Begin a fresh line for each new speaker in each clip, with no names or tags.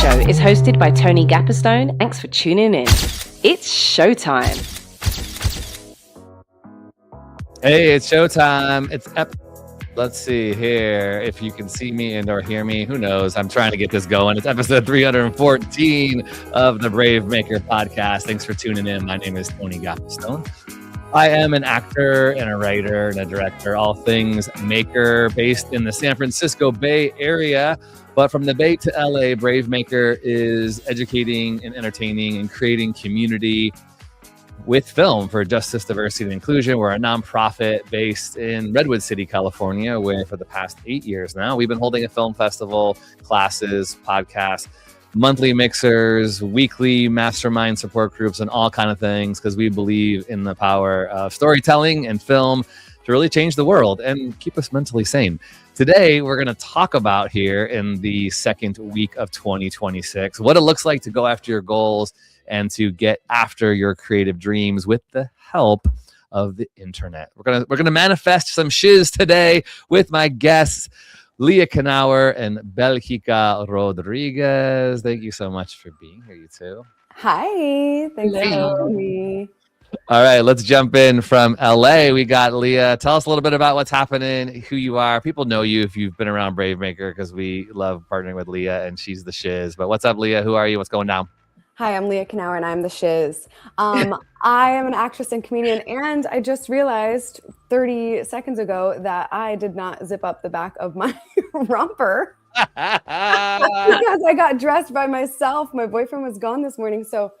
Show is hosted by Tony Gapastione. Thanks for tuning in. It's showtime.
Hey, it's showtime. Let's see here if you can see me and or hear me. Who knows? I'm trying to get this going. It's episode 314 of the BraveMaker podcast. Thanks for tuning in. My name is Tony Gapastione. I am an actor and a writer and a director, all things maker, based in the San Francisco Bay Area. But from the Bay to LA, BraveMaker is educating and entertaining and creating community with film for justice, diversity, and inclusion. We're a nonprofit based in Redwood City, California, where for the past 8 years now, we've been holding a film festival, classes, podcasts, monthly mixers, weekly mastermind support groups, and all kind of things, because we believe in the power of storytelling and film to really change the world and keep us mentally sane. Today, we're going to talk about here in the second week of 2026, what it looks like to go after your goals and to get after your creative dreams with the help of the internet. We're gonna manifest some shiz today with my guests, Leah Knauer and Belgica Rodriguez. Thank you so much for being here, you two.
Hi, thanks for having me.
All right, let's jump in from LA. We got Leah. Tell us a little bit about what's happening, who you are. People know you if you've been around BraveMaker, because we love partnering with Leah and she's the shiz. But what's up, Leah? Who are you? What's going down?
Hi, I'm Leah Knauer and I'm the Shiz. I am an actress and comedian, and I just realized 30 seconds ago that I did not zip up the back of my romper because I got dressed by myself. My boyfriend was gone this morning, so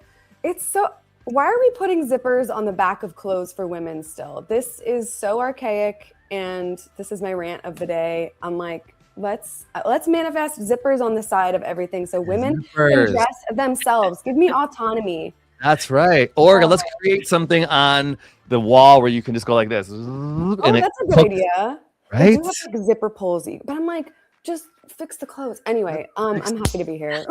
why are we putting zippers on the back of clothes for women still? This is so archaic, and this is my rant of the day. I'm like, let's manifest zippers on the side of everything so women can dress themselves. Give me autonomy.
That's right. Or let's create something on the wall where you can just go like this.
Oh, that's a good idea.
Right?
I do have like zipper pulsy, but I'm like, just fix the clothes. Anyway, I'm happy to be here.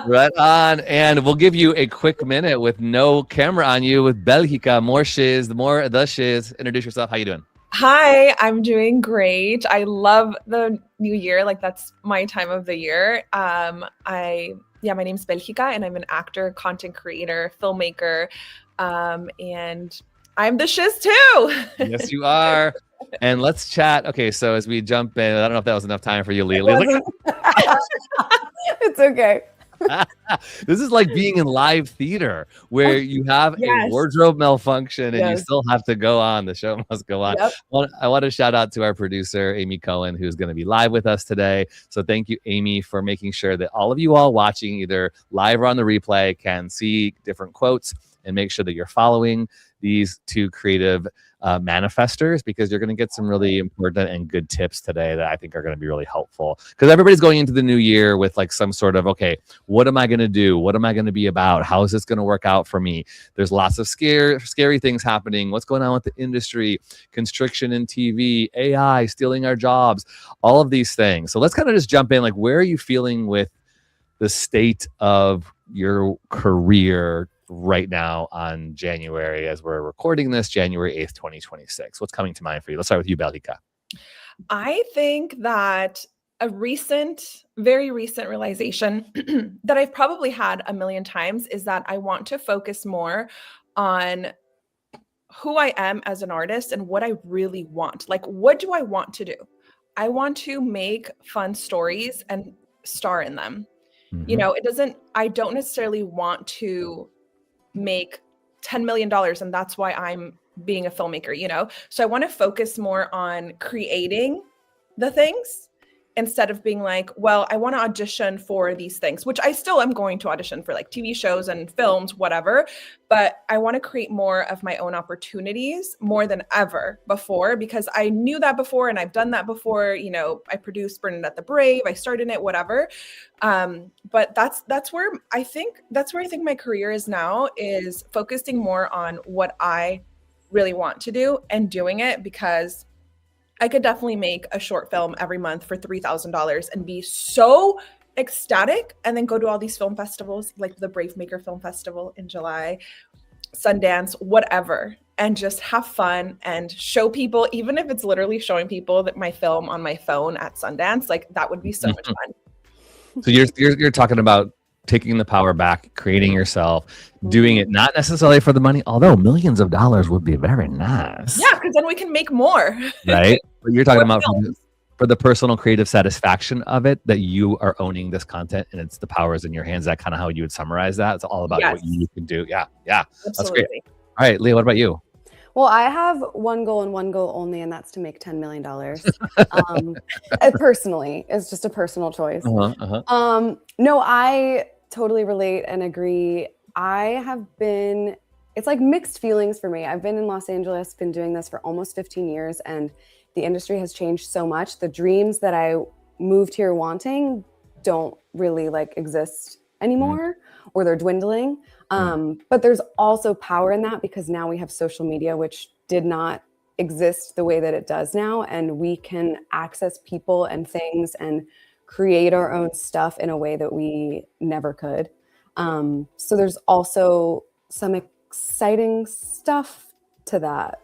Right on. And we'll give you a quick minute with no camera on you with Belgica. More shiz, the shiz. Introduce yourself. How you doing?
Hi, I'm doing great. I love the new year. Like, that's my time of the year. My name's Belgica and I'm an actor, content creator, filmmaker, and I'm the shiz too.
Yes, you are. And let's chat. Okay, so as we jump in, I don't know if that was enough time for you, Leah.
It's okay.
This is like being in live theater where you have a wardrobe malfunction and you still have to go on. The show must go on. Yep. Well, I want to shout out to our producer, Amy Cohen, who's going to be live with us today. So thank you, Amy, for making sure that all of you all watching either live or on the replay can see different quotes and make sure that you're following these two creative manifestors, because you're going to get some really important and good tips today that I think are going to be really helpful, because everybody's going into the new year with like some sort of, okay, what am I going to do? What am I going to be about? How is this going to work out for me? There's lots of scary things happening. What's going on with the industry, constriction in TV, AI stealing our jobs, all of these things. So let's kind of just jump in. Like, where are you feeling with the state of your career right now on January, as we're recording this, January 8th, 2026? What's coming to mind for you? Let's start with you, Belgica.
I think that a very recent realization that I've probably had a million times is that I want to focus more on who I am as an artist and what I really want. Like, what do I want to do? I want to make fun stories and star in them. Mm-hmm. You know, I don't necessarily want to make $10 million and that's why I'm being a filmmaker, you know? So I want to focus more on creating the things instead of being like, well, I want to audition for these things, which I still am going to audition for, like TV shows and films, whatever. But I want to create more of my own opportunities more than ever before, because I knew that before and I've done that before. You know, I produced Bernadette the Brave, I starred in it, whatever. But that's where I think my career is now, is focusing more on what I really want to do and doing it, because I could definitely make a short film every month for $3,000 and be so ecstatic, and then go to all these film festivals like the BraveMaker Film Festival in July, Sundance, whatever, and just have fun and show people, even if it's literally showing people that my film on my phone at Sundance, like that would be so much fun.
So you're talking about taking the power back, creating yourself, doing it not necessarily for the money, although millions of dollars would be very nice.
Yeah, because then we can make more.
Right? But you're talking about
films.
for the personal creative satisfaction of it, that you are owning this content and it's the powers in your hands. That kind of how you would summarize that. It's all about what you can do. Yeah. That's great. All right, Leah, what about you?
Well, I have one goal and one goal only, and that's to make $10 million. Personally, it's just a personal choice. No, I totally relate and agree. It's like mixed feelings for me. I've been in Los Angeles, been doing this for almost 15 years, and the industry has changed so much. The dreams that I moved here wanting don't really exist anymore, or they're dwindling. But there's also power in that, because now we have social media, which did not exist the way that it does now. And we can access people and things and create our own stuff in a way that we never could. So there's also some exciting stuff to that.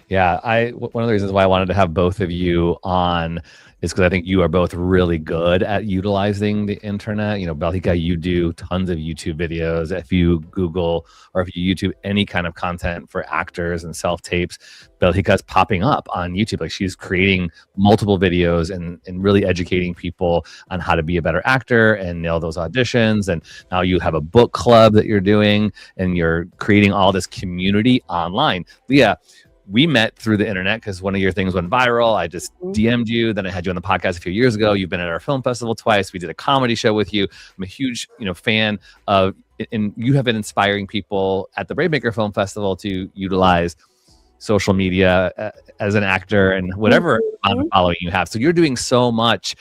Yeah, one of the reasons why I wanted to have both of you on is because I think you are both really good at utilizing the internet. Blige, you do tons of YouTube videos. If you Google or if you YouTube any kind of content for actors and self-tapes, Blige's popping up on YouTube. She's creating multiple videos and really educating people on how to be a better actor and nail those auditions. And now you have a book club that you're doing, and you're creating all this community online. Leah, we met through the internet because one of your things went viral. I just DM'd you. Then I had you on the podcast a few years ago. You've been at our film festival twice. We did a comedy show with you. I'm a huge, fan of, and you have been inspiring people at the BraveMaker Film Festival to utilize social media as an actor and whatever following you have. So you're doing so much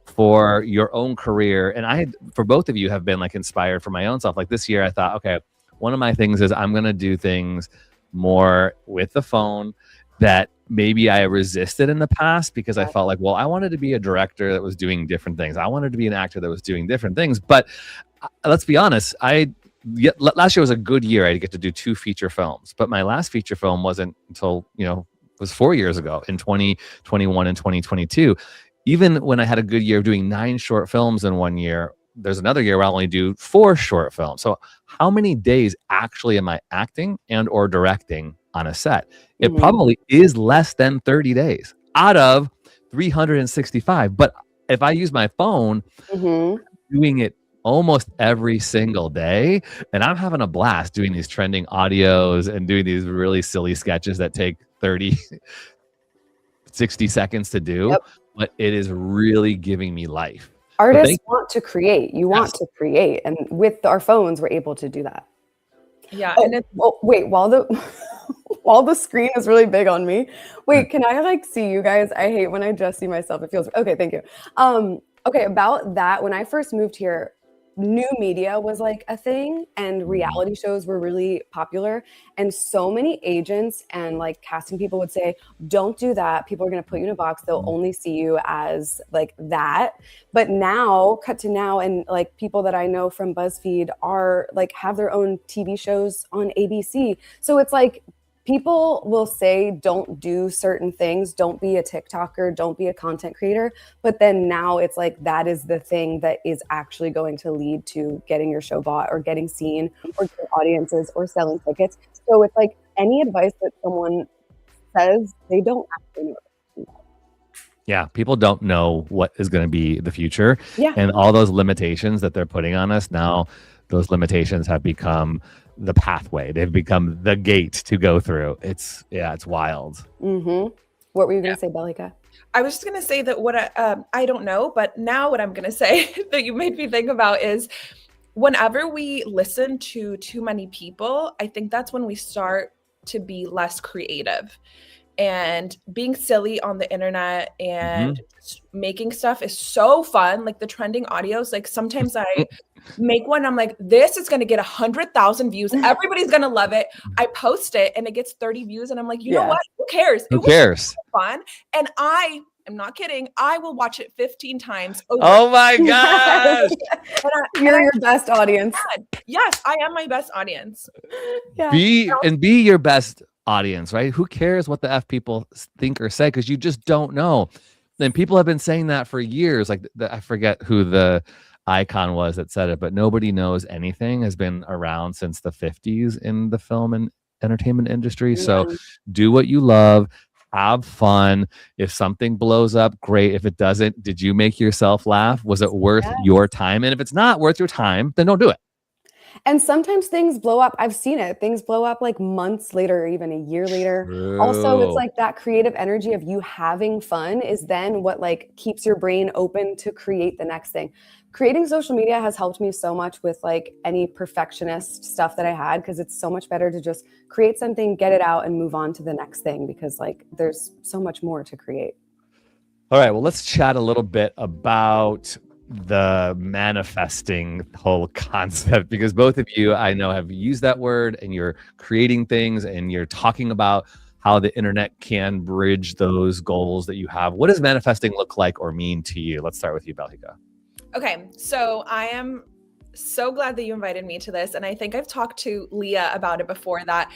for your own career. And for both of you, have been inspired for my own self. This year, I thought, okay, one of my things is I'm going to do things more with the phone that maybe I resisted in the past, because I felt I wanted to be a director that was doing different things. I wanted to be an actor that was doing different things. But let's be honest, last year was a good year. I get to do 2 feature films, but my last feature film wasn't until, was 4 years ago, in 2021 and 2022. Even when I had a good year of doing 9 short films in 1 year, there's another year where I'll only do 4 short films. So how many days actually am I acting and or directing on a set? It probably is less than 30 days out of 365. But if I use my phone, I'm doing it almost every single day. And I'm having a blast doing these trending audios and doing these really silly sketches that take 30, 60 seconds to do. But it is really giving me life.
Artists want to create. You want to create, and with our phones, we're able to do that.
Yeah.
Wait, while the screen is really big on me, wait, can I see you guys? I hate when I just see myself. It feels okay. Thank you. Okay, about that. When I first moved here, new media was a thing, and reality shows were really popular, and so many agents and casting people would say, don't do that, people are going to put you in a box, they'll only see you as that. But now, cut to now, and people that I know from BuzzFeed are have their own TV shows on ABC. So it's people will say, don't do certain things, don't be a TikToker, don't be a content creator. But then now it's that is the thing that is actually going to lead to getting your show bought or getting seen or getting audiences or selling tickets. So it's any advice that someone says, they don't actually know.
Yeah, people don't know what is going to be the future.
Yeah.
And all those limitations that they're putting on us now, those limitations have become the pathway. They've become the gate to go through. It's wild.
What were you going to say, Blige?
I was just going to say that what I don't know, but now what I'm going to say that you made me think about is whenever we listen to too many people, I think that's when we start to be less creative. And being silly on the internet and making stuff is so fun. The trending audios, sometimes I make one, I'm this is going to get 100,000 views. Everybody's going to love it. I post it and it gets 30 views. And I'm you know what? Who cares?
Who cares?
So fun. And I'm not kidding. I will watch it 15 times over.
Oh my gosh.
You're your best audience.
Yes, I am my best audience.
Yeah.
Be your best audience, right? Who cares what the F people think or say? Because you just don't know. And people have been saying that for years. Like I forget who the icon was that said it, but nobody knows anything has been around since the 50s in the film and entertainment industry. So do what you love, have fun. If something blows up, great. If it doesn't, did you make yourself laugh? Was it worth your time? And if it's not worth your time, then don't do it.
And sometimes things blow up. I've seen it. Things blow up like months later, or even a year later.
True.
Also, it's like that creative energy of you having fun is then what like keeps your brain open to create the next thing. Creating social media has helped me so much with like any perfectionist stuff that I had, because it's so much better to just create something, get it out, and move on to the next thing, because like there's so much more to create.
All right, well, let's chat a little bit about the manifesting whole concept, because both of you, I know, have used that word, and you're creating things and you're talking about how the internet can bridge those goals that you have. What does manifesting look like or mean to you? Let's start with you, Belhika.
Okay, so I am so glad that you invited me to this. And I think I've talked to Leah about it before, that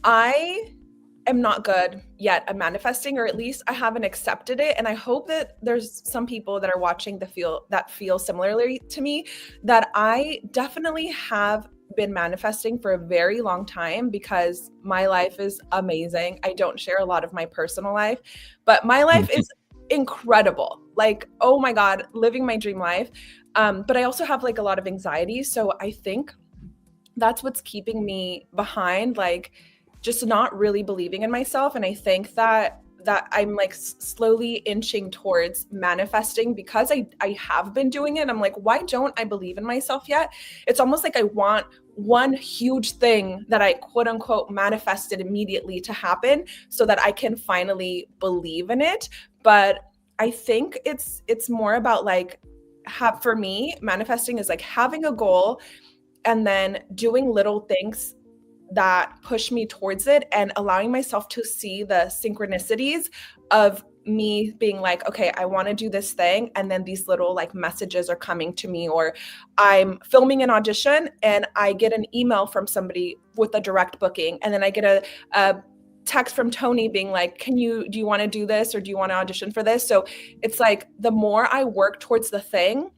I am not good yet at manifesting, or at least I haven't accepted it. And I hope that there's some people that are watching that feel similarly to me, that I definitely have been manifesting for a very long time, because my life is amazing. I don't share a lot of my personal life, but my life is incredible. Like, oh my God, living my dream life. But I also have like a lot of anxiety. So I think that's what's keeping me behind, like just not really believing in myself. And I think that I'm like slowly inching towards manifesting, because I have been doing it. I'm like, why don't I believe in myself yet? It's almost like I want one huge thing that I quote unquote manifested immediately to happen so that I can finally believe in it. But I think it's more about like, for me, manifesting is like having a goal and then doing little things that push me towards it, and allowing myself to see the synchronicities of me being like, okay, I want to do this thing. And then these little like messages are coming to me, or I'm filming an audition and I get an email from somebody with a direct booking. And then I get a text from Tony being like, do you want to do this, or do you want to audition for this? So it's like, the more I work towards the thing,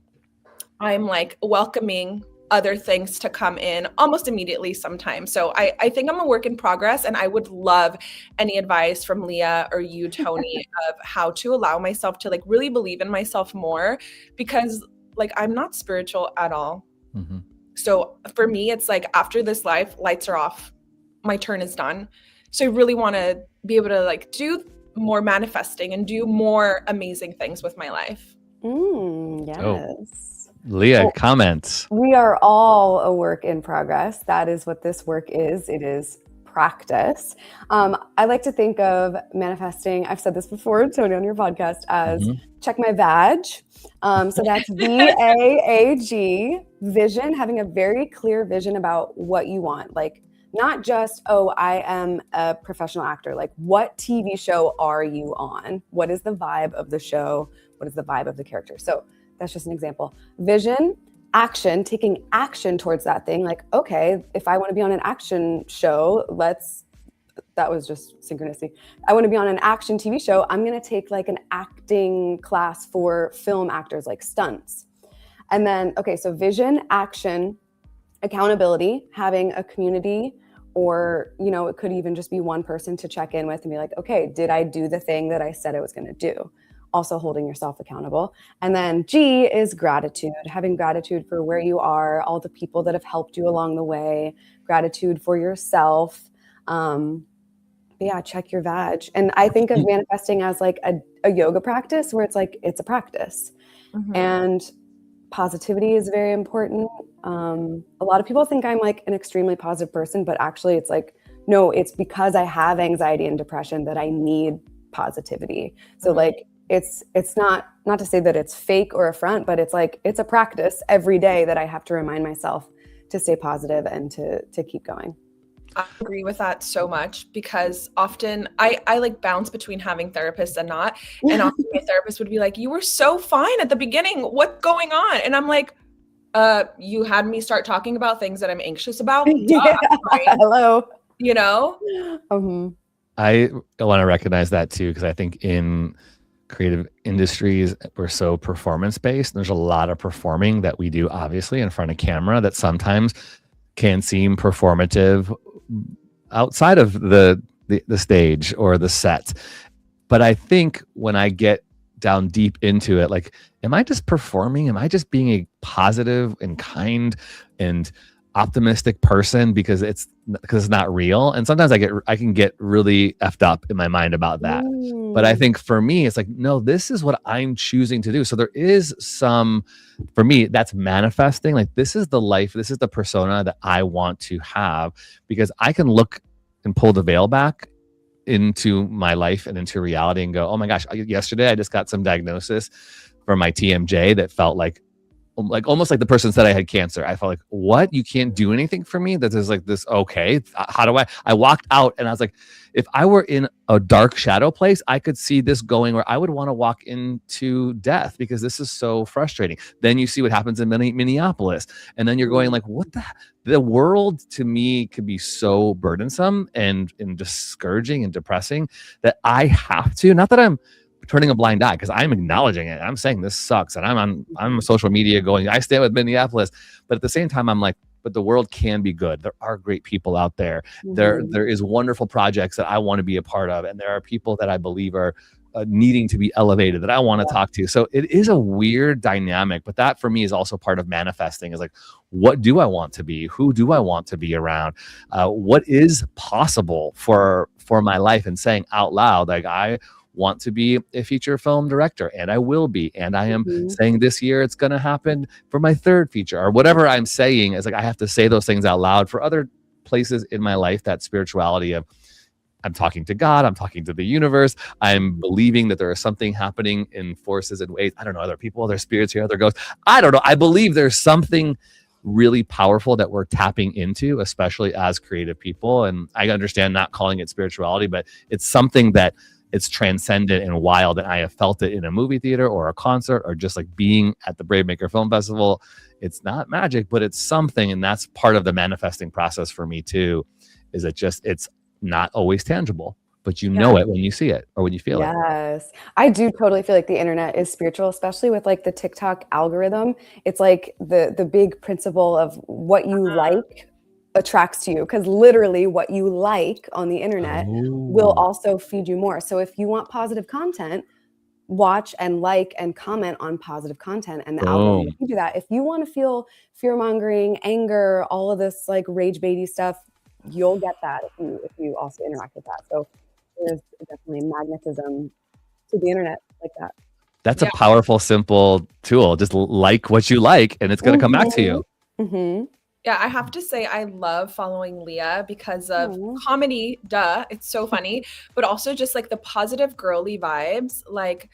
I'm like welcoming other things to come in almost immediately sometimes. So I think I'm a work in progress, and I would love any advice from Leah or you, Tony, of how to allow myself to like really believe in myself more, because like I'm not spiritual at all. Mm-hmm. So for me, it's like after this life, lights are off, my turn is done. So I really want to be able to like do more manifesting and do more amazing things with my life.
Yes.
Oh. Leah, comments.
We are all a work in progress. That is what this work is. It is practice. I like to think of manifesting, I've said this before, Tony, on your podcast, as check my vag. So that's VAAG, vision, having a very clear vision about what you want. Like, not just, oh, I am a professional actor. Like, what TV show are you on? What is the vibe of the show? What is the vibe of the character? So that's just an example. Vision, action, taking action towards that thing. Like, okay, if I want to be on an action show, that was just synchronicity. I want to be on an action TV show. I'm going to take like an acting class for film actors, like stunts. And then, okay, so vision, action, accountability, having a community, or, you know, it could even just be one person to check in with and be like, okay, did I do the thing that I said I was going to do? Also holding yourself accountable. And then G is gratitude, having gratitude for where you are, all the people that have helped you along the way, gratitude for yourself. Yeah, check your vag. And I think of manifesting as like a yoga practice, where it's like, it's a practice. And positivity is very important. A lot of people think I'm like an extremely positive person, but actually it's like, no, it's because I have anxiety and depression that I need positivity. So like, it's not to say that it's fake or a front, but it's like, it's a practice every day that I have to remind myself to stay positive and to keep going.
I agree with that so much, because often I like bounce between having therapists and not. And often my therapist would be like, you were so fine at the beginning. What's going on? And I'm like, you had me start talking about things that I'm anxious about.
Yeah. Hello.
You know?
I want to recognize that too, because I think in creative industries, we're so performance based. There's a lot of performing that we do, obviously, in front of camera that sometimes can seem performative outside of the stage or the set. But I think when I get down deep into it, like, am I just performing? Am I just being a positive and kind and optimistic person because it's not real? And sometimes I can get really effed up in my mind about that. But I think for me, it's like, no, this is what I'm choosing to do. So there is some, for me, that's manifesting. Like, this is the life, this is the persona that I want to have, because I can look and pull the veil back into my life and into reality and go, oh my gosh, yesterday I just got some diagnosis for my TMJ that felt like almost like the person said I had cancer. I felt like, what? You can't do anything for me? That is like this. Okay. How do I walked out and I was like, if I were in a dark shadow place, I could see this going where I would want to walk into death, because this is so frustrating. Then you see what happens in Minneapolis. And then you're going like, what the world to me could be so burdensome and discouraging and depressing that I have to, not that I'm turning a blind eye, because I'm acknowledging it. I'm saying this sucks, and I'm on social media going, I stand with Minneapolis, but at the same time, I'm like, but the world can be good. There are great people out there. There is wonderful projects that I want to be a part of, and there are people that I believe are needing to be elevated that I want to talk to. So it is a weird dynamic, but that for me is also part of manifesting. Is like, what do I want to be? Who do I want to be around? What is possible for my life? And saying out loud, like, I want to be a feature film director, and I will be, and I am saying this year it's going to happen for my third feature, or whatever I'm saying. Is like, I have to say those things out loud. For other places in my life, that spirituality of, I'm talking to God, I'm talking to the universe, I'm believing that there is something happening in forces and ways. I don't know, other people, other spirits here, other ghosts. I don't know. I believe there's something really powerful that we're tapping into, especially as creative people. And I understand not calling it spirituality, but it's something that it's transcendent and wild. And I have felt it in a movie theater or a concert, or just like being at the BraveMaker Film Festival. It's not magic, but it's something. And that's part of the manifesting process for me too, is it just, it's not always tangible, but you know it when you see it or when you feel it.
Yes. I do totally feel like the internet is spiritual, especially with like the TikTok algorithm. It's like the big principle of what you like attracts to you, because literally what you like on the internet will also feed you more. So if you want positive content, watch and like and comment on positive content, and the algorithm will feed you that. If you want to feel fear-mongering, anger, all of this like rage baity stuff, you'll get that if you also interact with that. So there's definitely magnetism to the internet like that.
That's a powerful, simple tool. Just like what you like, and it's going to come back to you.
Yeah, I have to say I love following Leah because of comedy, it's so funny, but also just like the positive girly vibes. Like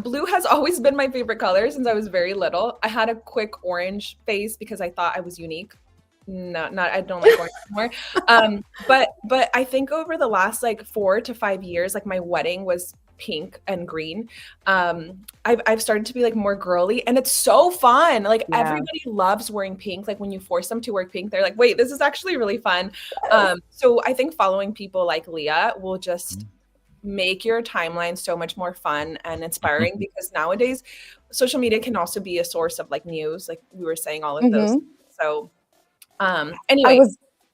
blue has always been my favorite color since I was very little. I had a quick orange phase because I thought I was unique. Not I don't like orange anymore. But I think over the last like 4 to 5 years, like my wedding was pink and green. I've started to be like more girly, and it's so fun. Like everybody loves wearing pink. Like when you force them to wear pink, they're like, wait, this is actually really fun. So I think following people like Leah will just make your timeline so much more fun and inspiring, because nowadays social media can also be a source of like news, like we were saying, all of those. So anyway,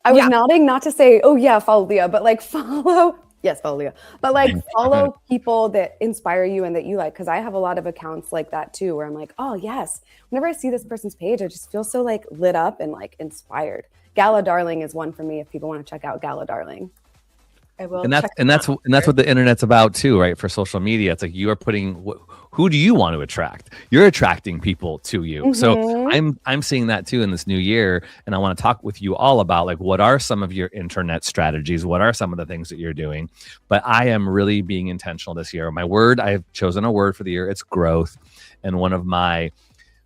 I was nodding, not to say, oh yeah, follow Leah, but like follow Leah, but like follow people that inspire you and that you like. Cause I have a lot of accounts like that too, where I'm like, oh yes, whenever I see this person's page, I just feel so like lit up and like inspired. Gala Darling is one for me. If people want to check out Gala Darling.
I will.
And that's what the internet's about too, right? For social media, it's like you are putting, who do you want to attract? You're attracting people to you. So I'm seeing that too in this new year, and I want to talk with you all about like, what are some of your internet strategies? What are some of the things that you're doing? But I am really being intentional this year. My word, I have chosen a word for the year. It's growth, and one of my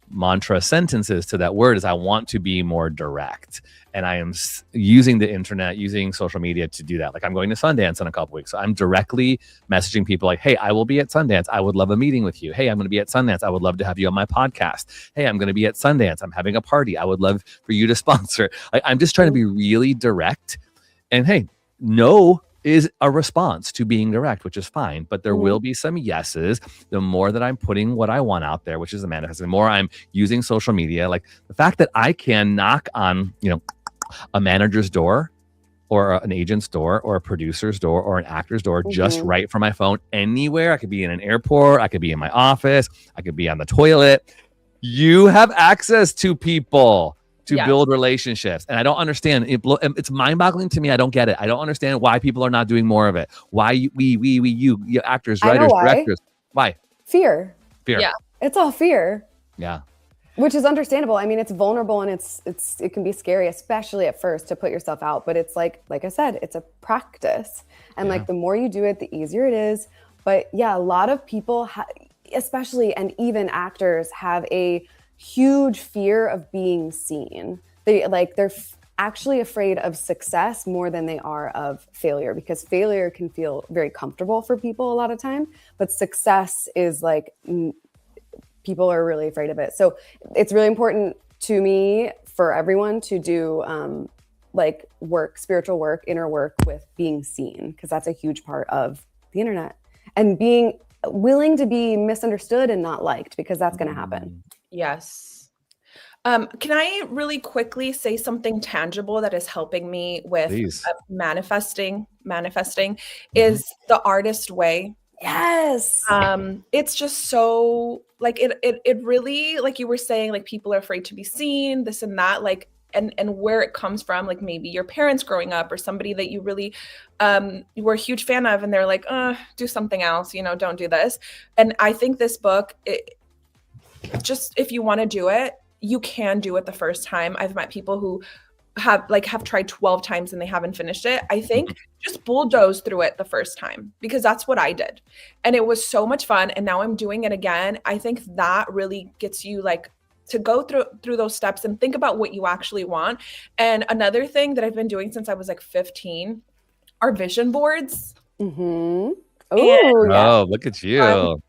mantra sentences to that word is I want to be more direct. And I am using the internet, using social media to do that. Like I'm going to Sundance in a couple weeks. So I'm directly messaging people like, hey, I will be at Sundance. I would love a meeting with you. Hey, I'm going to be at Sundance. I would love to have you on my podcast. Hey, I'm going to be at Sundance. I'm having a party. I would love for you to sponsor. I'm just trying to be really direct. And hey, no is a response to being direct, which is fine. But there will be some yeses. The more that I'm putting what I want out there, which is the manifesting, the more I'm using social media. Like the fact that I can knock on, a manager's door or an agent's door or a producer's door or an actor's door just right from my phone anywhere. I could be in an airport. I could be in my office. I could be on the toilet. You have access to people to build relationships. And I don't understand. It's mind-boggling to me. I don't get it. I don't understand why people are not doing more of it. Why you actors, writers, directors. Why?
Fear.
Yeah.
It's all fear.
Yeah.
Which is understandable. I mean, it's vulnerable and it can be scary, especially at first, to put yourself out. But it's like I said, it's a practice. And like the more you do it, the easier it is. But yeah, a lot of people, especially and even actors, have a huge fear of being seen. They're actually afraid of success more than they are of failure, because failure can feel very comfortable for people a lot of time. But success is like, people are really afraid of it. So it's really important to me for everyone to do spiritual work, inner work with being seen, because that's a huge part of the internet, and being willing to be misunderstood and not liked, because that's going to happen.
Yes. Can I really quickly say something tangible that is helping me with manifesting is the artist way.
Yes.
It's just so like it really, like you were saying, like people are afraid to be seen, this and that, like, and where it comes from, like maybe your parents growing up or somebody that you really you were a huge fan of, and they're like, do something else, don't do this. And I think this book, just if you want to do it, you can do it the first time. I've met people who have tried 12 times and they haven't finished it. I think just bulldoze through it the first time, because that's what I did. And it was so much fun. And now I'm doing it again. I think that really gets you like to go through those steps and think about what you actually want. And another thing that I've been doing since I was like 15 are vision boards.
Oh,
look at you.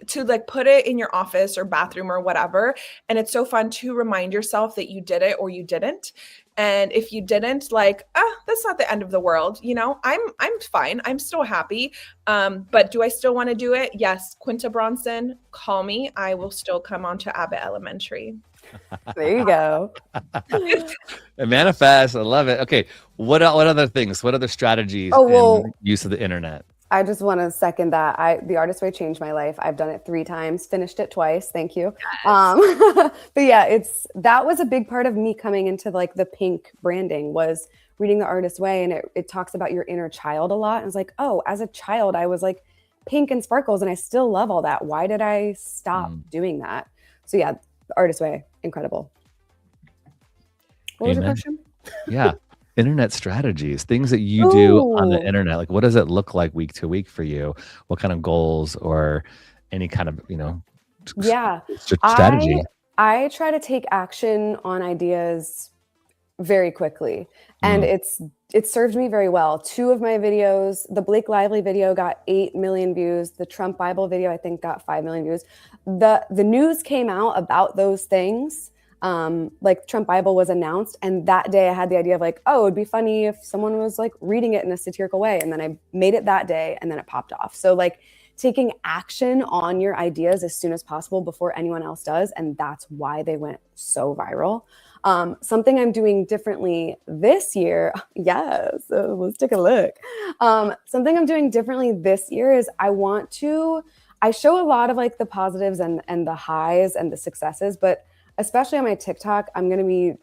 To like put it in your office or bathroom or whatever. And it's so fun to remind yourself that you did it or you didn't. And if you didn't, like, that's not the end of the world. I'm fine. I'm still happy. But do I still want to do it? Yes. Quinta Bronson, call me. I will still come on to Abbott Elementary.
There you go.
And manifest. I love it. Okay. What other things? What other strategies in use of the internet?
I just want to second that. The Artist Way changed my life. I've done it 3 times, finished it twice. Thank you. Yes. But yeah, that was a big part of me coming into like the pink branding, was reading The Artist Way. And it talks about your inner child a lot. And it's like, as a child, I was like pink and sparkles and I still love all that. Why did I stop doing that? So yeah, The Artist Way, incredible. What was your question?
Yeah. Internet strategies, things that you do on the internet. Like, what does it look like week to week for you? What kind of goals or any kind of, strategy?
I try to take action on ideas very quickly. And it served me very well. 2 of my videos, the Blake Lively video got 8 million views. The Trump Bible video, I think, got 5 million views. The news came out about those things. Like Trump Bible was announced, and that day I had the idea of like, it'd be funny if someone was like reading it in a satirical way, and then I made it that day and then it popped off. So like taking action on your ideas as soon as possible before anyone else does, and that's why they went so viral. Something I'm doing differently this year, so let's take a look. Something I'm doing differently this year is I show a lot of like the positives and the highs and the successes, but especially on my TikTok, I'm going to be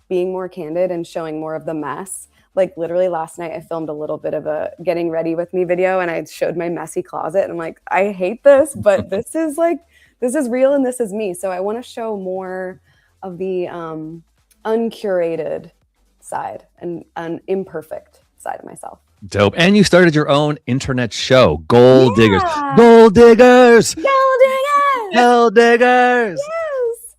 being more candid and showing more of the mess. Like literally last night, I filmed a little bit of a getting ready with me video and I showed my messy closet. And I'm like, I hate this, but this is real and this is me. So I want to show more of the uncurated side and an imperfect side of myself.
Dope. And you started your own internet show, Gold Diggers. Gold Diggers.
Gold Diggers.
Gold Diggers.
Yes.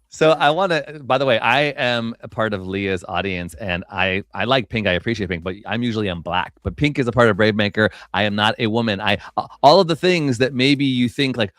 So I want to, by the way, I am a part of Leah's audience and I like pink. I appreciate pink, but I'm usually on black. But pink is a part of BraveMaker. I am not a woman. All of the things that maybe you think like,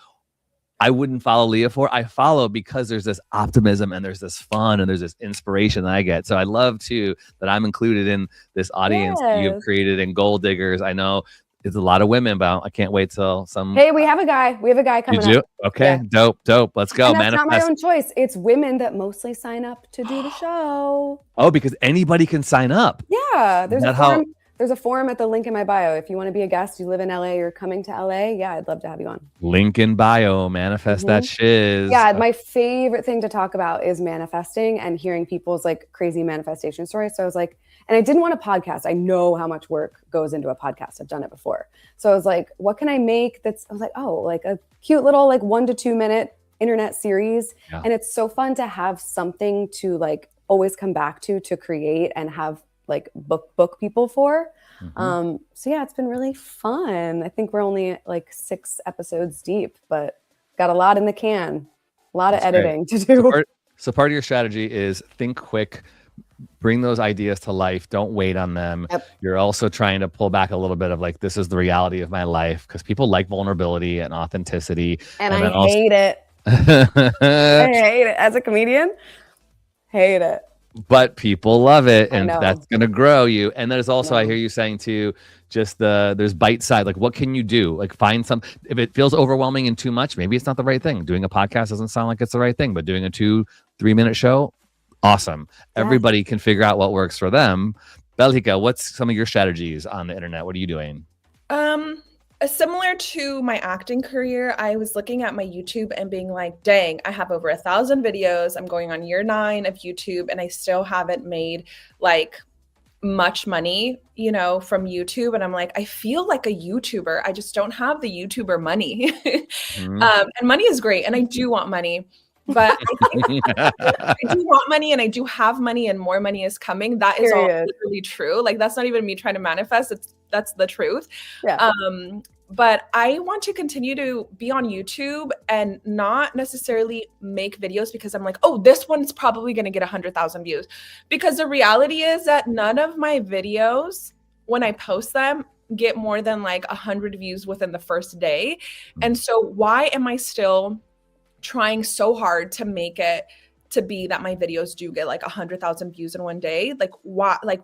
I wouldn't follow Leah for. I follow because there's this optimism and there's this fun and there's this inspiration that I get. So I love too that I'm included in this audience that you've created in Gold Diggers. I know it's a lot of women, but I can't wait till some.
Hey, we have a guy. We have a guy coming up.
Okay, yeah. Dope. Let's go.
And that's not my own choice. It's women that mostly sign up to do the show.
Oh, because anybody can sign up.
Yeah, there's a form at the link in my bio. If you want to be a guest, you live in LA, you're coming to LA. Yeah, I'd love to have you on.
Link in bio, manifest that shiz.
Yeah, my favorite thing to talk about is manifesting and hearing people's like crazy manifestation stories. So I was like, and I didn't want a podcast. I know how much work goes into a podcast. I've done it before. So I was like, what can I make I was like, oh, like a cute little like 1 to 2 minute internet series. Yeah. And it's so fun to have something to like always come back to create and have like book people for. So yeah, it's been really fun. I think we're only like 6 episodes deep, but got a lot in the can, a lot of editing to do.
So part of your strategy is think quick, bring those ideas to life. Don't wait on them. Yep. You're also trying to pull back a little bit of like, this is the reality of my life, because people like vulnerability and authenticity.
And I hate it. I hate it as a comedian. Hate it.
But people love it, and that's going to grow you. And there's also, I hear you saying too, just there's bite side, like what can you do? Like find some, if it feels overwhelming and too much, maybe it's not the right thing. Doing a podcast doesn't sound like it's the right thing, but doing a 2-3 minute show, awesome. Yeah. Everybody can figure out what works for them. Belgica, what's some of your strategies on the internet? What are you doing?
Similar to my acting career, I was looking at my YouTube and being like, dang, I have over 1,000 videos. I'm going on year 9 of YouTube and I still haven't made like much money, you know, from YouTube. And I'm like, I feel like a YouTuber. I just don't have the YouTuber money. And money is great. And I do want money. But I do want money and I do have money and more money is coming. That is all literally true. Like that's not even me trying to manifest. That's the truth. Yeah. But I want to continue to be on YouTube and not necessarily make videos because I'm like, oh, this one's probably going to get 100,000 views. Because the reality is that none of my videos, when I post them, get more than like 100 views within the first day. And so why am I still trying so hard to make it to be that my videos do get like 100,000 views in one day? Like why? Like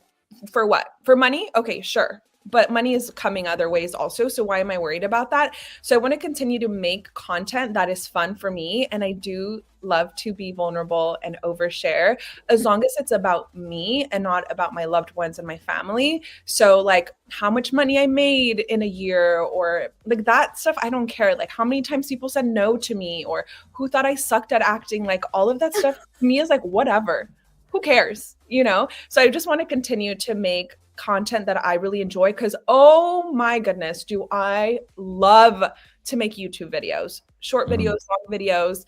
for what? For money? Okay, sure. But money is coming other ways also. So why am I worried about that? So I want to continue to make content that is fun for me. And I do love to be vulnerable and overshare as long as it's about me and not about my loved ones and my family. So like how much money I made in a year or like that stuff, I don't care. Like how many times people said no to me or who thought I sucked at acting, like all of that stuff to me is like, whatever, who cares, you know? So I just want to continue to make content that I really enjoy because, oh my goodness, do I love to make YouTube videos, short videos, long videos,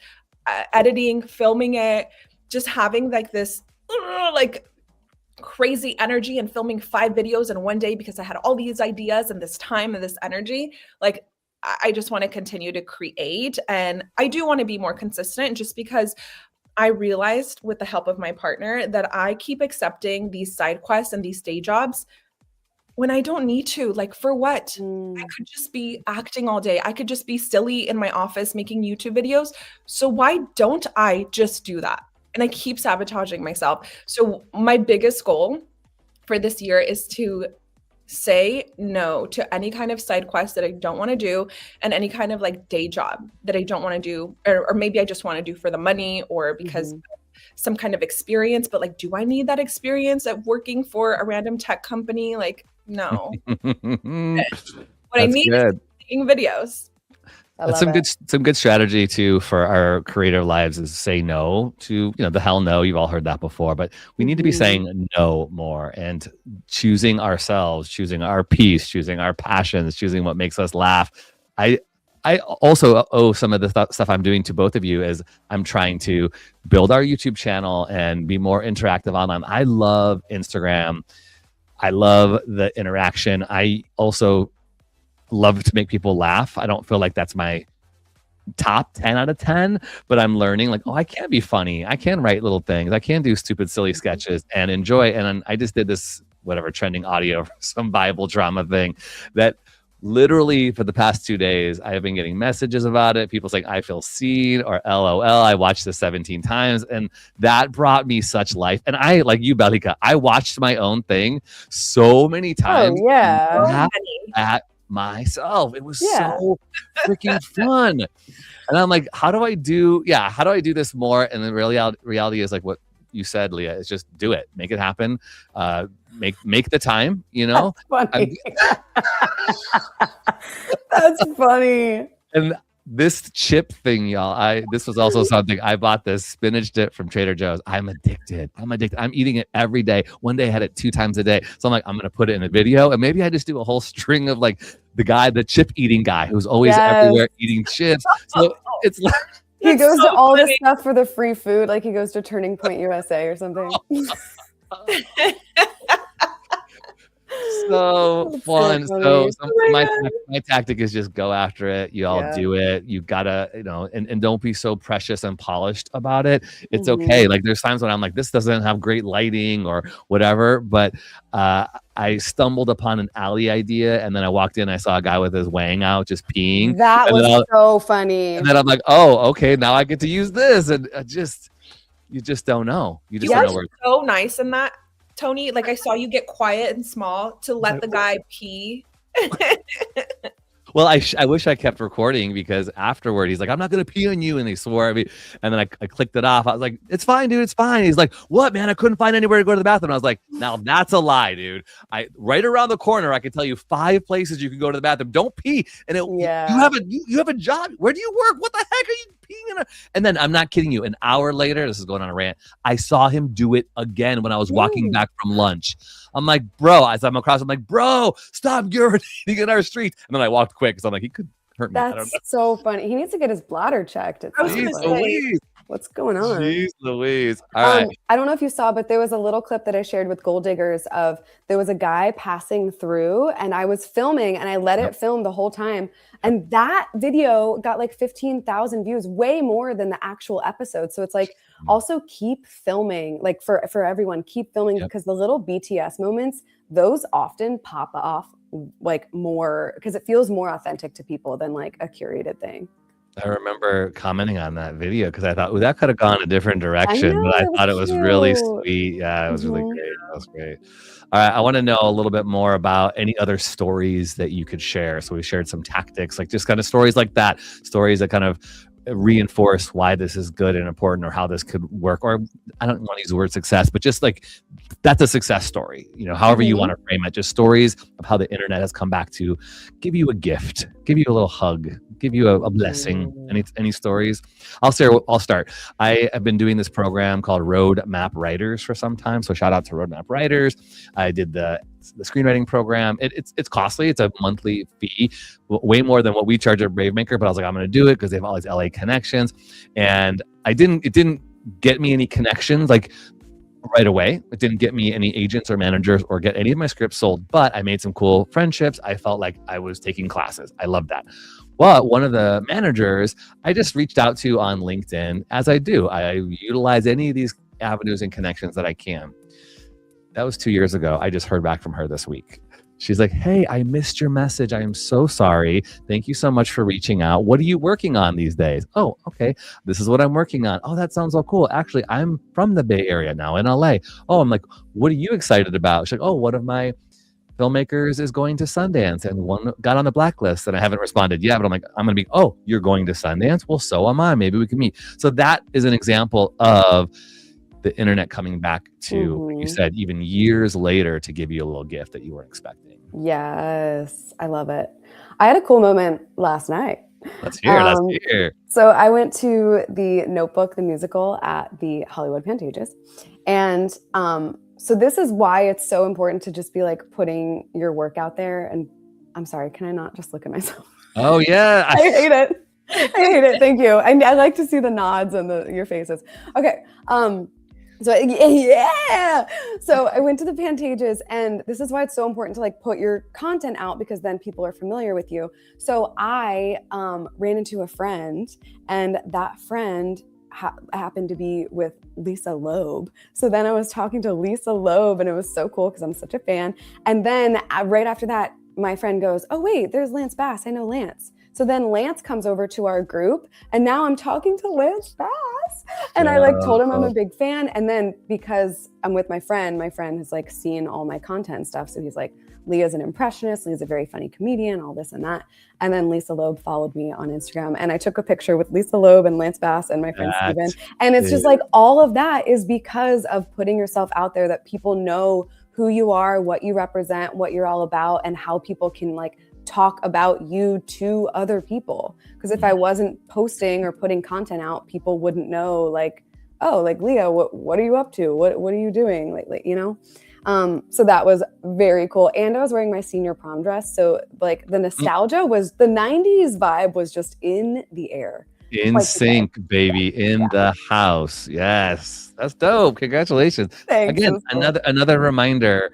editing, filming it, just having like this like crazy energy and filming 5 videos in one day because I had all these ideas and this time and this energy. Like I just want to continue to create, and I do want to be more consistent just because I realized with the help of my partner that I keep accepting these side quests and these day jobs when I don't need to. Like for what? I could just be acting all day. I could just be silly in my office making YouTube videos. So why don't I just do that? And I keep sabotaging myself. So my biggest goal for this year is to say no to any kind of side quest that I don't want to do and any kind of like day job that I don't want to do, or maybe I just want to do for the money or because of some kind of experience. But like, do I need that experience of working for a random tech company? Like, no. What I need is making videos.
That's some good strategy too for our creative lives is say no to, you know, the hell no. You've all heard that before, but we need to be saying no more and choosing ourselves, choosing our peace, choosing our passions, choosing what makes us laugh. I also owe some of the stuff I'm doing to both of you as I'm trying to build our YouTube channel and be more interactive online. I love Instagram. I love the interaction. I also love to make people laugh. I don't feel like that's my top 10 out of 10, but I'm learning like, oh, I can be funny. I can write little things. I can do stupid, silly sketches and enjoy. And I just did this, whatever, trending audio, some Bible drama thing that literally for the past 2 days, I have been getting messages about it. People saying, I feel seen, or LOL. I watched this 17 times. And that brought me such life. And I, like you, Balika, I watched my own thing so many times.
Oh, yeah.
laughed at myself. It was
Yeah.
so freaking fun. And I'm like, how do I do this more? And the reality is like what you said, Leah, is just do it. Make it happen. Make the time, you know?
That's funny. That's funny.
And this chip thing, y'all, this was also something. I bought this spinach dip from Trader Joe's. I'm addicted. I'm eating it every day. One day I had it 2 times a day. So I'm like, I'm going to put it in a video. And maybe I just do a whole string of like the chip eating guy who's always everywhere eating chips. So it's like,
he goes to all this stuff for the free food. Like he goes to Turning Point USA or something.
So fun. So my tactic is just go after it. You all do it. You gotta, and don't be so precious and polished about it. It's okay. Like there's times when I'm like, this doesn't have great lighting or whatever, but I stumbled upon an alley idea, and then I walked in, I saw a guy with his wang out just peeing.
That was so funny.
And then I'm like, oh, okay, now I get to use this. And you just don't know. You just don't know where.
So nice in that, Tony. Like I saw you get quiet and small to let the guy pee.
Well, I wish I kept recording, because afterward he's like, I'm not going to pee on you. And he swore at me. And then I clicked it off. I was like, it's fine, dude. It's fine. He's like, what, man? I couldn't find anywhere to go to the bathroom. I was like, now that's a lie, dude. Right around the corner, I can tell you 5 places you can go to the bathroom. Don't pee. And you have a job. Where do you work? What the heck are you peeing in? And then I'm not kidding you. An hour later, this is going on a rant, I saw him do it again when I was walking back from lunch. I'm like, bro, as I'm across, I'm like, bro, stop urinating in our street. And then I walked quick because I'm like, he could hurt me.
That's so funny. He needs to get his bladder checked. What's going on?
Jeez Louise. All right.
I don't know if you saw, but there was a little clip that I shared with Gold Diggers of there was a guy passing through, and I was filming, and I let it film the whole time. And that video got like 15,000 views, way more than the actual episode. So it's like, also keep filming, like for everyone, keep filming, because the little BTS moments, those often pop off like more, because it feels more authentic to people than like a curated thing.
I remember commenting on that video because I thought, that could have gone a different direction, but I thought it was really sweet. Yeah, it was really great. That was great. All right, I want to know a little bit more about any other stories that you could share. So we shared some tactics, like just kind of stories like that, stories that kind of reinforce why this is good and important, or how this could work. Or I don't want to use the word success, but just like that's a success story, however you want to frame it. Just stories of how the internet has come back to give you a gift, give you a little hug, give you a blessing. Any stories? I'll start. I have been doing this program called Roadmap Writers for some time. So shout out to Roadmap Writers. I did the screenwriting program. It's costly. It's a monthly fee, way more than what we charge at BraveMaker. But I was like, I'm going to do it because they have all these LA connections. And it didn't get me any connections like right away. It didn't get me any agents or managers or get any of my scripts sold. But I made some cool friendships. I felt like I was taking classes. I loved that. Well, one of the managers I just reached out to on LinkedIn, as I do. I utilize any of these avenues and connections that I can. That was 2 years ago. I just heard back from her this week. She's like, hey, I missed your message. I am so sorry. Thank you so much for reaching out. What are you working on these days? Oh, okay. This is what I'm working on. Oh, that sounds so cool. Actually, I'm from the Bay Area now in LA. Oh, I'm like, what are you excited about? She's like, oh, one of my filmmakers is going to Sundance and one got on the blacklist, and I haven't responded yet, but I'm like, I'm going to be, oh, you're going to Sundance? Well, so am I. Maybe we can meet. So that is an example of the internet coming back to, like you said, even years later to give you a little gift that you weren't expecting.
Yes, I love it. I had a cool moment last night.
Let's hear.
So I went to the Notebook, the musical, at the Hollywood Pantages. And so this is why it's so important to just be like putting your work out there. And I'm sorry, can I not just look at myself?
Oh, yeah.
I hate it. I hate it. Thank you. I like to see the nods and your faces. Okay. So yeah. So I went to the Pantages, and this is why it's so important to like put your content out, because then people are familiar with you. So I ran into a friend, and that friend happened to be with Lisa Loeb. So then I was talking to Lisa Loeb, and it was so cool because I'm such a fan. And then right after that, my friend goes, oh, wait, there's Lance Bass. I know Lance. So then Lance comes over to our group, and now I'm talking to Lance Bass. And I like told him I'm a big fan. And then because I'm with my friend has like seen all my content and stuff. So he's like, Leah's an impressionist. Leah's a very funny comedian, all this and that. And then Lisa Loeb followed me on Instagram, and I took a picture with Lisa Loeb and Lance Bass and my friend Steven. And it's just like all of that is because of putting yourself out there, that people know who you are, what you represent, what you're all about, and how people can like talk about you to other people. Because if I wasn't posting or putting content out, people wouldn't know like, oh, like Leah, what are you up to? What are you doing lately? You know? So that was very cool. And I was wearing my senior prom dress. So like the nostalgia was, the 90s vibe was just in the air.
In sync, baby, in the house. Yes, that's dope. Congratulations.
Thanks.
Again, another reminder,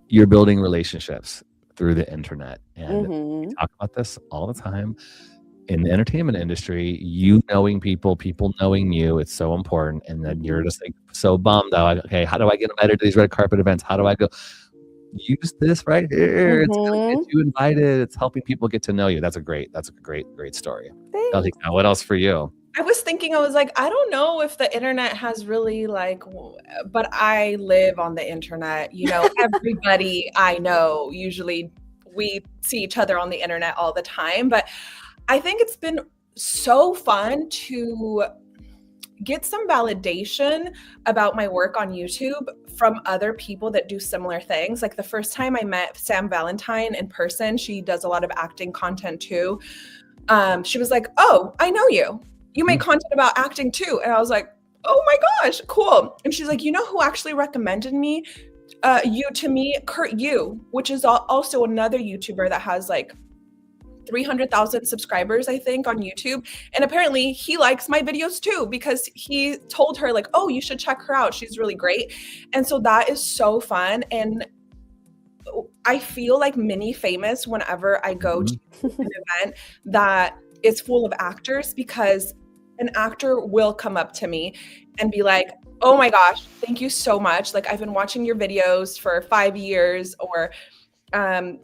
you're building relationships through the internet. And we talk about this all the time. In the entertainment industry, you knowing people knowing you, it's so important. And then you're just like so bummed out. Okay, how do I get invited to these red carpet events? How do I go? Use this right here. It's gonna get you invited. It's helping people get to know you. That's a great story. Now, what else for you?
I was like, I don't know if the internet has really like, but I live on the internet, you know, everybody I know, usually we see each other on the internet all the time, but I think it's been so fun to get some validation about my work on YouTube from other people that do similar things. Like the first time I met Sam Valentine in person, she does a lot of acting content too. She was like, oh, I know you. You make content about acting too. And I was like, oh my gosh, cool. And she's like, you know who actually recommended you to me? Kurt Yu, which is also another YouTuber that has like 300,000 subscribers, I think, on YouTube. And apparently he likes my videos too, because he told her like, oh, you should check her out. She's really great. And so that is so fun. And I feel like mini famous whenever I go to an event that is full of actors, because an actor will come up to me and be like, oh my gosh, thank you so much. Like I've been watching your videos for 5 years, or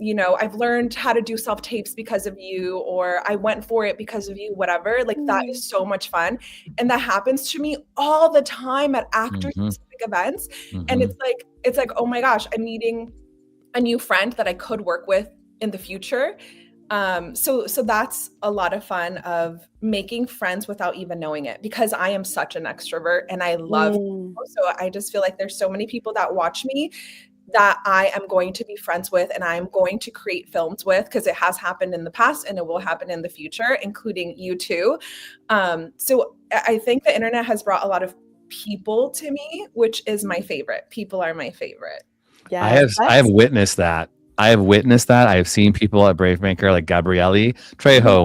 you know, I've learned how to do self-tapes because of you, or I went for it because of you, whatever. Like that is so much fun. And that happens to me all the time at actor-specific events. And it's like, oh my gosh, I'm meeting a new friend that I could work with in the future. So that's a lot of fun, of making friends without even knowing it, because I am such an extrovert and I love people. So I just feel like there's so many people that watch me that I am going to be friends with and I'm going to create films with, because it has happened in the past and it will happen in the future, including you too. So I think the internet has brought a lot of people to me, which is my favorite. People are my favorite.
Yeah,
I have witnessed that. I have seen people at BraveMaker like Gabrielle Trejo,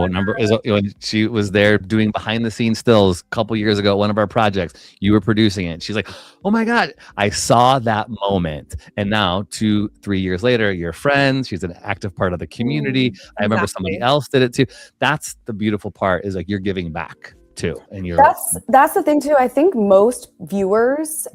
when she was there doing behind the scenes stills a couple years ago at one of our projects. You were producing it. She's like, oh my God, I saw that moment. And now 2-3 years later, you're friends. She's an active part of the community. I remember somebody else did it too. That's the beautiful part, is like you're giving back too. And
that's the thing too. I think most viewers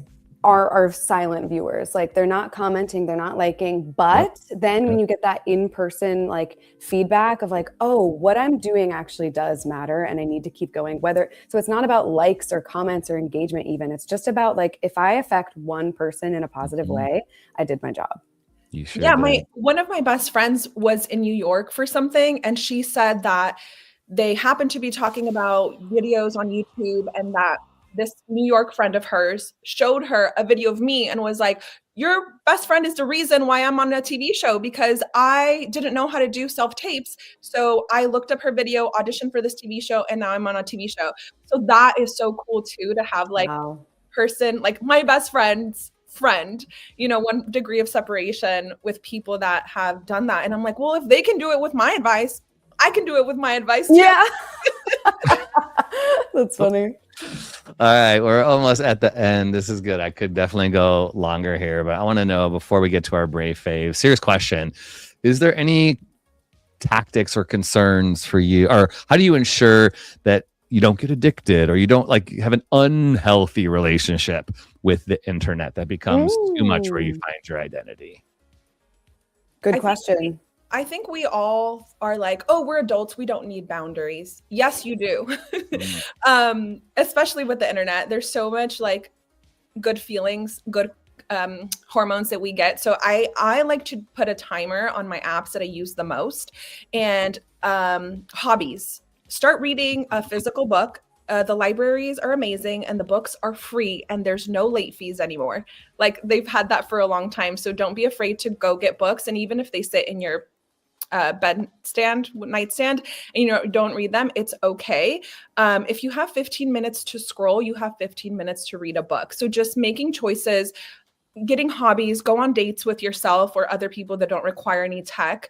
are silent viewers. Like they're not commenting, they're not liking, but then when you get that in-person like feedback of like, oh, what I'm doing actually does matter and I need to keep going. So it's not about likes or comments or engagement even. It's just about like, if I affect one person in a positive way, I did my job.
You sure
did. One of my best friends was in New York for something, and she said that they happened to be talking about videos on YouTube, and that this New York friend of hers showed her a video of me and was like, your best friend is the reason why I'm on a TV show, because I didn't know how to do self-tapes. So I looked up her video, auditioned for this TV show, and now I'm on a TV show. So that is so cool too, to have like person, like my best friend's friend, you know, 1 degree of separation with people that have done that. And I'm like, well, if they can do it with my advice, I can do it with my advice too.
Yeah. That's funny.
All right, we're almost at the end. This is good. I could definitely go longer here, but I want to know, before we get to our Brave fave, serious question. Is there any tactics or concerns for you, or how do you ensure that you don't get addicted, or you don't like have an unhealthy relationship with the internet that becomes too much where you find your identity?
Good question.
I think we all are like, oh, we're adults. We don't need boundaries. Yes, you do. Especially with the internet. There's so much like good feelings, good hormones that we get. So I like to put a timer on my apps that I use the most. And hobbies. Start reading a physical book. The libraries are amazing and the books are free and there's no late fees anymore. Like they've had that for a long time. So don't be afraid to go get books. And even if they sit in your nightstand and don't read them, it's okay. If you have 15 minutes to scroll, you have 15 minutes to read a book. So just making choices, getting hobbies, go on dates with yourself or other people that don't require any tech.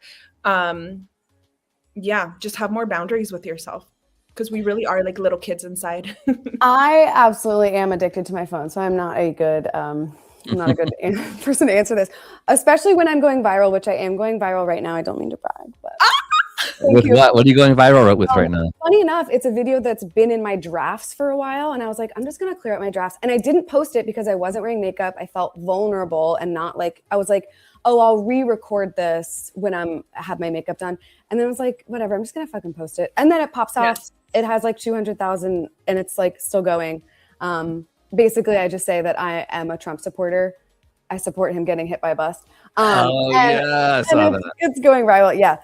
Just have more boundaries with yourself, because we really are like little kids inside.
I absolutely am addicted to my phone, so I'm not a good person to answer this, especially when I'm going viral, which I am going viral right now. I don't mean to brag, but
with what? What are you going viral with right now?
Funny enough, it's a video that's been in my drafts for a while, and I was like, I'm just gonna clear out my drafts, and I didn't post it because I wasn't wearing makeup. I felt vulnerable and not like, I was like, oh, I'll re-record this when I have my makeup done, and then I was like, whatever, I'm just gonna fucking post it, and then it pops off.
Yes.
It has like 200,000, and it's like still going. Basically, I just say that I am a Trump supporter. I support him getting hit by a bus. It's going viral. Yeah.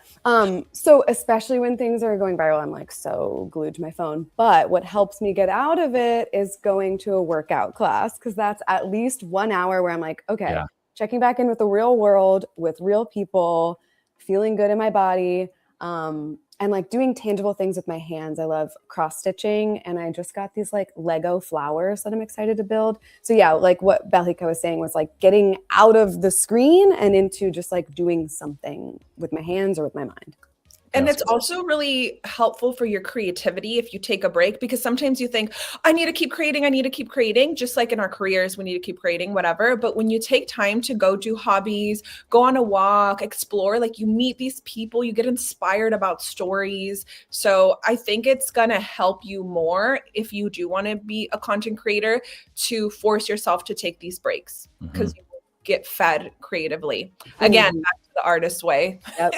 So especially when things are going viral, I'm like so glued to my phone. But what helps me get out of it is going to a workout class, because that's at least 1 hour where I'm like, okay, checking back in with the real world, with real people, feeling good in my body. And like doing tangible things with my hands. I love cross stitching, and I just got these like Lego flowers that I'm excited to build. So yeah, like what Belika was saying was like getting out of the screen and into just like doing something with my hands or with my mind.
And it's also really helpful for your creativity if you take a break, because sometimes you think, I need to keep creating, just like in our careers, we need to keep creating, whatever. But when you take time to go do hobbies, go on a walk, explore, like you meet these people, you get inspired about stories. So I think it's going to help you more if you do want to be a content creator, to force yourself to take these breaks, because you get fed creatively. Again, back to the artist way.
Yep.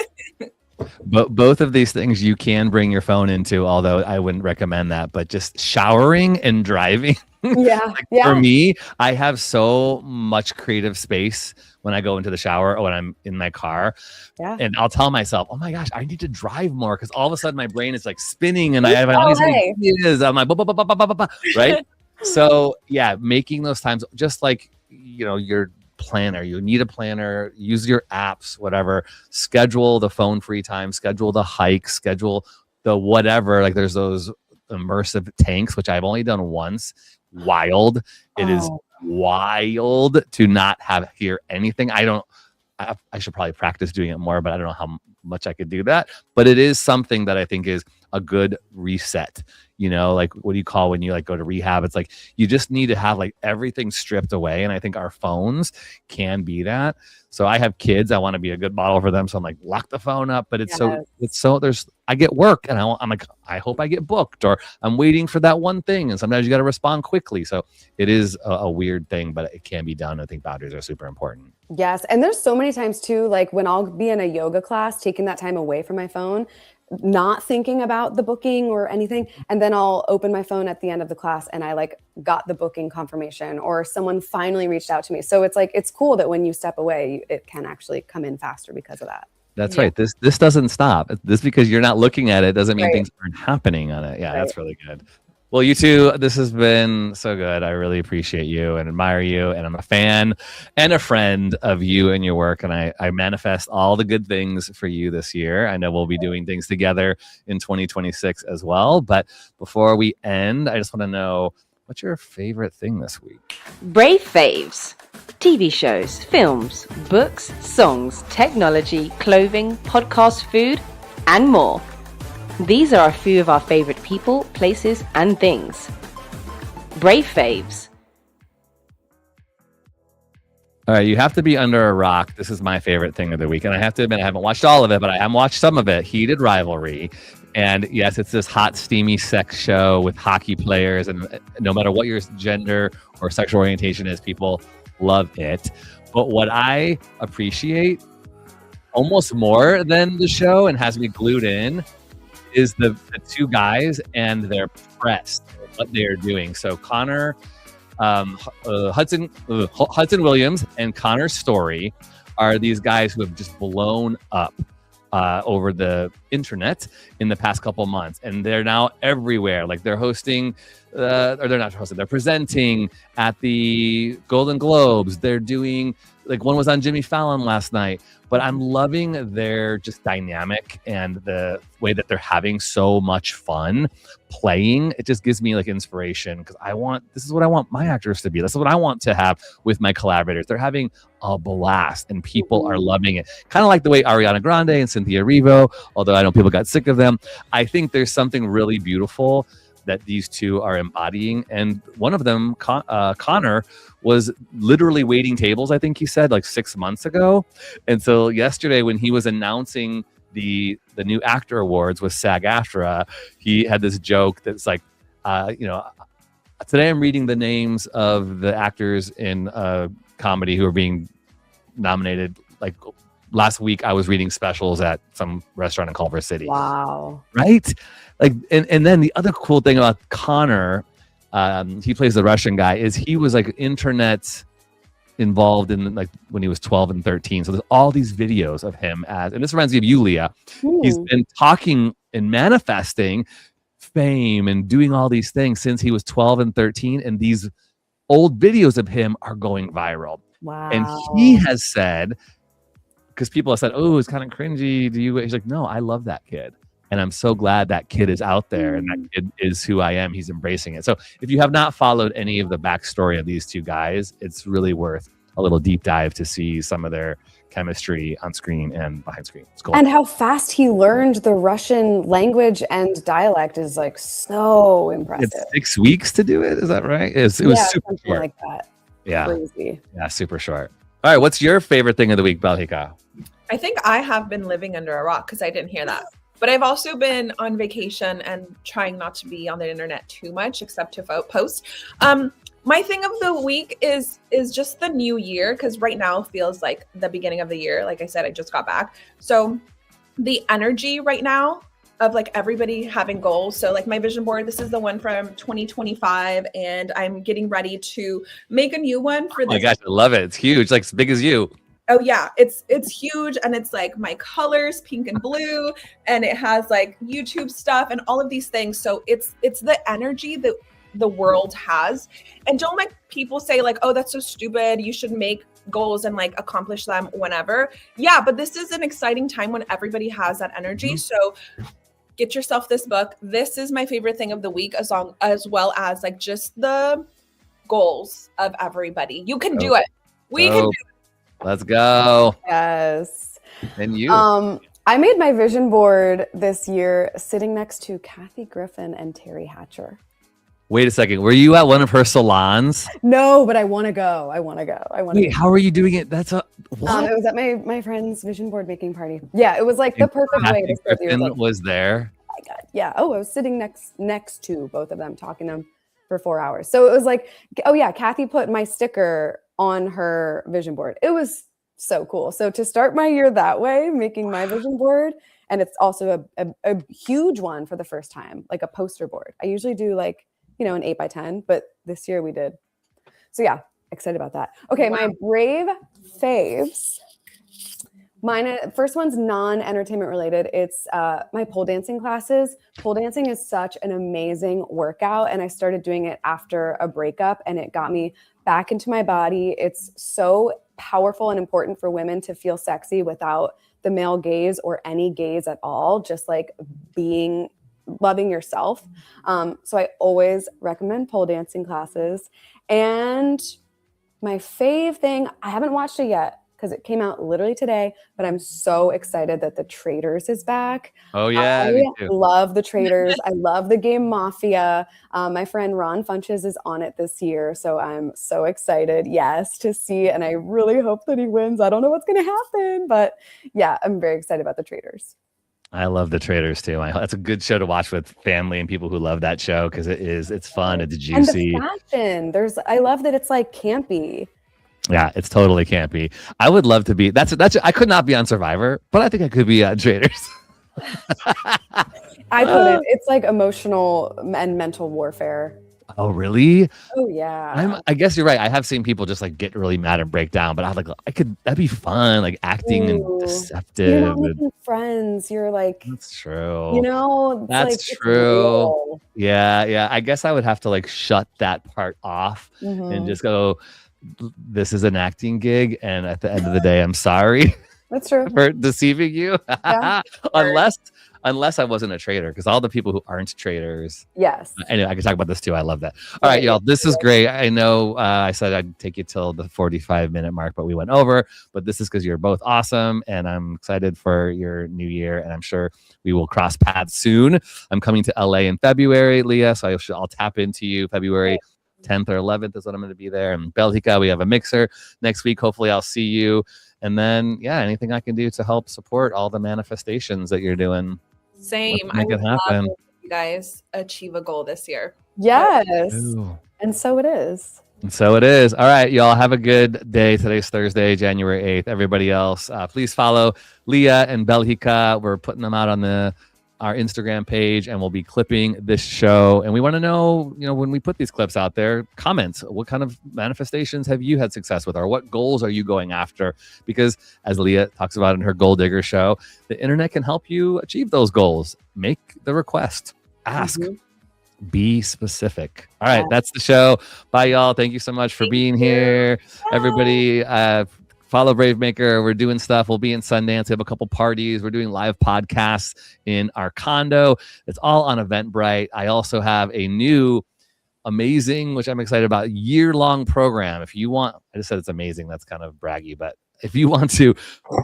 But both of these things you can bring your phone into, although I wouldn't recommend that. But just showering and driving. For me, I have so much creative space when I go into the shower or when I'm in my car. Yeah. And I'll tell myself, oh my gosh, I need to drive more, because all of a sudden my brain is like spinning and I have all these ideas. I'm like, right? So yeah, making those times, just like, your planner, you need a planner, use your apps, whatever, schedule the phone free time, schedule the hike, schedule the whatever. Like there's those immersive tanks, which I've only done once. Wild. It is wild to not hear anything. I should probably practice doing it more, but I don't know how much I could do that. But it is something that I think is a good reset. Like what do you call when you like go to rehab? It's like you just need to have like everything stripped away. And I think our phones can be that. So I have kids. I want to be a good model for them. So I'm like, lock the phone up. But I get work and I'm like, I hope I get booked, or I'm waiting for that one thing. And sometimes you got to respond quickly. So it is a weird thing, but it can be done. I think boundaries are super important.
Yes. And there's so many times too, like when I'll be in a yoga class, taking that time away from my phone, not thinking about the booking or anything. And then I'll open my phone at the end of the class and I like got the booking confirmation, or someone finally reached out to me. So it's like, it's cool that when you step away, it can actually come in faster because of that.
That's right. This doesn't stop. This, because you're not looking at it, doesn't mean things aren't happening on it. Yeah, that's really good. Well, you two, this has been so good. I really appreciate you and admire you. And I'm a fan and a friend of you and your work. And I manifest all the good things for you this year. I know we'll be doing things together in 2026 as well. But before we end, I just want to know, what's your favorite thing this week?
Brave faves. TV shows, films, books, songs, technology, clothing, podcast, food, and more. These are a few of our favorite people, places, and things. Brave faves.
All right, you have to be under a rock. This is my favorite thing of the week. And I have to admit, I haven't watched all of it, but I have watched some of it. Heated Rivalry. And yes, it's this hot, steamy sex show with hockey players. And no matter what your gender or sexual orientation is, people love it. But what I appreciate almost more than the show and has me glued in is the two guys and their press, what they're doing. So Connor, Hudson Williams and Connor Story are these guys who have just blown up over the internet in the past couple months, and they're now everywhere. Like they're hosting, or they're not hosting, they're presenting at the Golden Globes. They're doing, like one was on Jimmy Fallon last night. But I'm loving their just dynamic and the way that they're having so much fun playing. It just gives me like inspiration because this is what I want my actors to be. This is what I want to have with my collaborators. They're having a blast and people are loving it. Kind of like the way Ariana Grande and Cynthia Erivo, although I know people got sick of them. I think there's something really beautiful that these two are embodying. And one of them, Connor, was literally waiting tables, I think he said, like 6 months ago. And so yesterday when he was announcing the new actor awards with SAG-AFTRA, he had this joke that's like, today I'm reading the names of the actors in comedy who are being nominated. Like last week I was reading specials at some restaurant in Culver City.
Wow.
Right? Like, and then the other cool thing about Connor, he plays the Russian guy, is he was like internet involved in like when he was 12 and 13. So there's all these videos of him and this reminds me of you, Leah. He's been talking and manifesting fame and doing all these things since he was 12 and 13. And these old videos of him are going viral.
Wow.
And he has said, because people have said, oh, it's kind of cringy. He's like, no, I love that kid. And I'm so glad that kid is out there and that kid is who I am. He's embracing it. So if you have not followed any of the backstory of these two guys, it's really worth a little deep dive to see some of their chemistry on screen and behind screen. It's cool.
And how fast he learned the Russian language and dialect is like so impressive.
It's 6 weeks to do it. Is that right? It was super short.
Like that.
Yeah.
Crazy.
Yeah, super short. All right. What's your favorite thing of the week, Balhika?
I think I have been living under a rock because I didn't hear that. But I've also been on vacation and trying not to be on the internet too much, except to post. My thing of the week is just the new year, because right now feels like the beginning of the year. Like I said, I just got back. So the energy right now of like everybody having goals. So like my vision board, this is the one from 2025, and I'm getting ready to make a new one for this.
Oh my gosh, I love it. It's huge, like as big as you.
Oh yeah, it's huge, and it's like my colors, pink and blue, and it has like YouTube stuff and all of these things. So it's the energy that the world has. And don't let people say like, oh, that's so stupid, you should make goals and like accomplish them whenever. Yeah, but this is an exciting time when everybody has that energy. So get yourself this book. This is my favorite thing of the week, as well as like just the goals of everybody. You can do it. We can do it.
Let's go.
Yes.
And you?
I made my vision board this year sitting next to Kathy Griffin and Terry Hatcher.
Wait a second. Were you at one of her salons?
No, but I want to go.
Wait, how are you doing it? That's what?
It was at my friend's vision board making party. Yeah, it was like the perfect way to start the year. Like,
was there.
Oh my God. Yeah. Oh, I was sitting next to both of them, talking to them for 4 hours. So it was like, oh yeah, Kathy put my sticker on her vision board. It was so cool. So to start my year that way, making my vision board, and it's also a huge one for the first time, like a poster board. I usually do like, an 8x10, but this year we did. So yeah, excited about that. Okay, wow. My Brave faves. Mine, first one's non-entertainment related. It's my pole dancing classes. Pole dancing is such an amazing workout, and I started doing it after a breakup, and it got me back into my body. It's so powerful and important for women to feel sexy without the male gaze or any gaze at all, just like loving yourself. So I always recommend pole dancing classes. And my fave thing, I haven't watched it yet because it came out literally today, but I'm so excited that The Traitors is back.
Oh yeah,
I love The Traitors. I love the game Mafia. My friend Ron Funches is on it this year, so I'm so excited, yes, to see, and I really hope that he wins. I don't know what's going to happen, but yeah, I'm very excited about The Traitors.
I love The Traitors too. That's a good show to watch with family and people who love that show because it's fun, it's juicy.
And the fashion, I love that it's like campy.
Yeah, it's totally campy. I would love to be. That's. I could not be on Survivor, but I think I could be on Traitors.
I couldn't. It's like emotional and mental warfare.
Oh, really?
Oh yeah.
I guess you're right. I have seen people just like get really mad and break down, but that'd be fun, like acting and deceptive.
You're not making friends. You're like,
that's true.
You know,
that's like, true. Yeah. I guess I would have to like shut that part off and just go, this is an acting gig. And at the end of the day, I'm sorry.
That's true.
For deceiving you.
Yeah.
Unless I wasn't a traitor, because all the people who aren't traitors.
Yes.
Anyway, I can talk about this too. I love that. All right, y'all. This is great. I know I said I'd take you till the 45-minute mark, but we went over. But this is because you're both awesome, and I'm excited for your new year, and I'm sure we will cross paths soon. I'm coming to LA in February, Leah, so I'll tap into you February 10th or 11th is when I'm going to be there. And Belgica, we have a mixer next week. Hopefully I'll see you. And then, anything I can do to help support all the manifestations that you're doing.
Same.
Make it happen.
You guys achieve a goal this year.
Yes.
Ooh.
And so it is.
And so it is. All right, y'all. Have a good day. Today's Thursday, January 8th. Everybody else, please follow Leah and Belgica. We're putting them out on our Instagram page, and we'll be clipping this show. And we want to know, when we put these clips out there, comments, what kind of manifestations have you had success with, or what goals are you going after? Because as Leah talks about in her Goal Digger show, the internet can help you achieve those goals. Make the request, ask, be specific. All right, that's the show. Bye, y'all. Thank you so much for being here. Everybody, follow BraveMaker. We're doing stuff. We'll be in Sundance. We have a couple parties. We're doing live podcasts in our condo. It's all on Eventbrite. I also have a new amazing, which I'm excited about, year-long program. If you want, I just said it's amazing. That's kind of braggy, but if you want to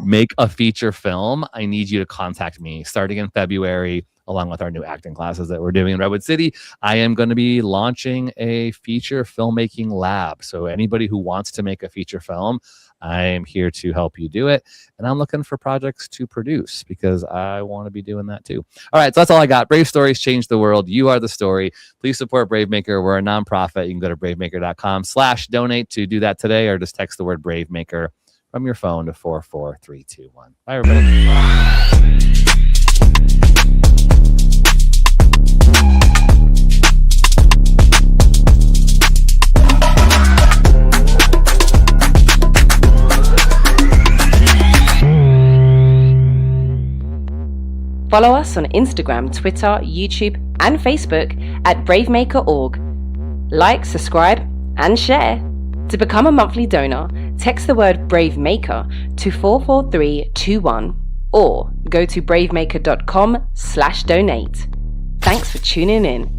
make a feature film, I need you to contact me starting in February, along with our new acting classes that we're doing in Redwood City. I am going to be launching a feature filmmaking lab. So anybody who wants to make a feature film, I am here to help you do it. And I'm looking for projects to produce because I want to be doing that too. All right, so that's all I got. Brave Stories Change the World. You are the story. Please support BraveMaker. We're a nonprofit. You can go to bravemaker.com/donate to do that today, or just text the word BraveMaker from your phone to 44321. Bye, everybody.
Follow us on Instagram, Twitter, YouTube, and Facebook at BraveMaker.org. Like, subscribe, and share. To become a monthly donor, text the word BraveMaker to 44321 or go to bravemaker.com/donate. Thanks for tuning in.